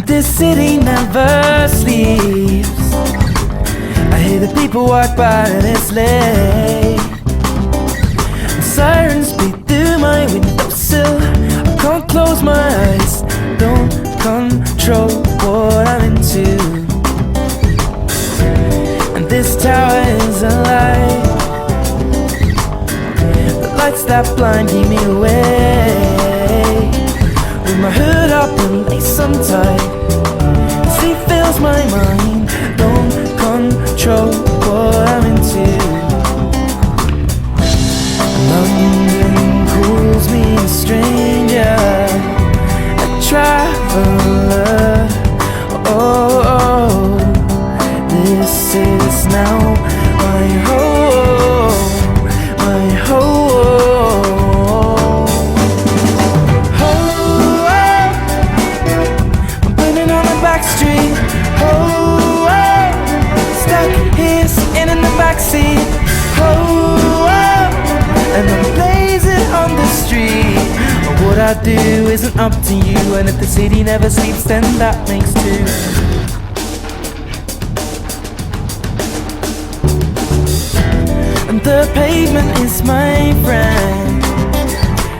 this city never sleeps. I hear the people walk by and it's late. And sirens beat through my windowsill. I can't close my eyes, don't control what I'm into. And this tower is a lie. The lights that blind keep me away. With my hood up and lace untied, sleep fills my mind, don't control what I'm into. London calls me a stranger, a traveler. Oh, this is now my home, my home. Street, oh, stuck here sitting in the backseat, oh, and I'm blazing on the street. What I do isn't up to you, and if the city never sleeps, then that makes two. And the pavement is my friend,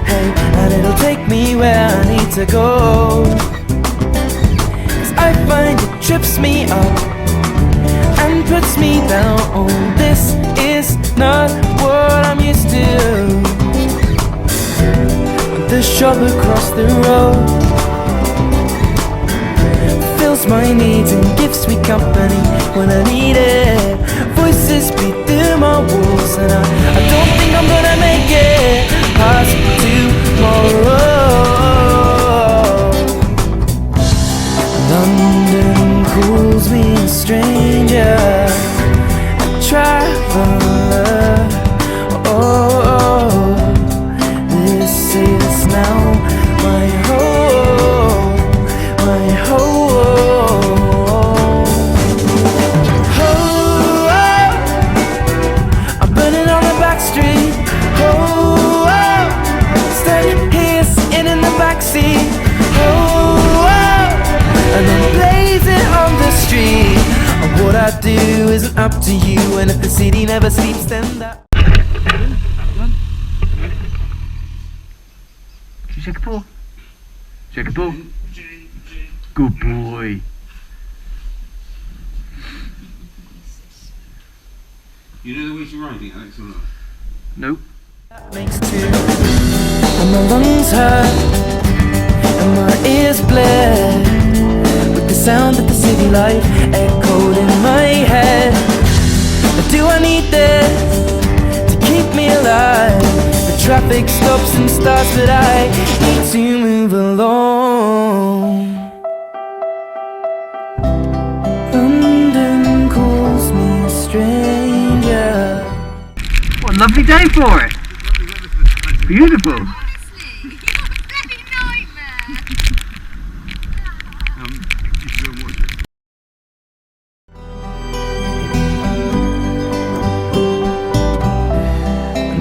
hey, and it'll take me where I need to go. I find it trips me up and puts me down. Oh, this is not what I'm used to. The shop across the road fills my needs and gives me company when I need it. Voices beat through my walls, and I don't think I'm gonna make it past tomorrow. London calls me a stranger, a traveler. Oh, this is now my home, my home. Oh, I'm burning on the back street. Oh, standing here sitting in the backseat. And I'm blazing on the street. And what I do isn't up to you, and if the city never sleeps, then that. Did you shake a paw? Shake a paw. Good boy. You know the way to riding, Alex, or not? Nope. That makes two. And my lungs hurt, and my ears bled. The sound of the city life echoed in my head. But do I need this to keep me alive? The traffic stops and starts, but I need to move along. London calls me a stranger. What a lovely day for it. Beautiful.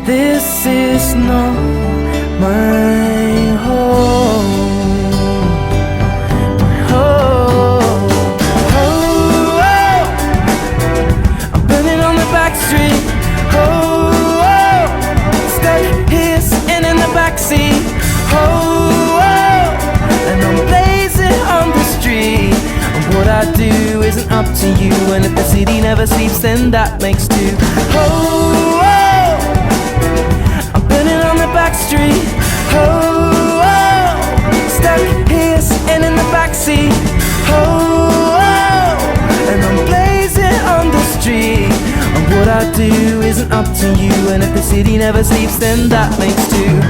This is not my home, my home. Oh, I'm burning on the back street. Oh, stuck here sitting in the backseat. Oh, and I'm blazing on the street. And what I do isn't up to you, and if the city never sleeps, then that makes two. Oh, I'm burning on the back street. Oh, stuck here sitting in the backseat. Oh, and I'm blazing on the street. And what I do isn't up to you, and if the city never sleeps, then that makes two.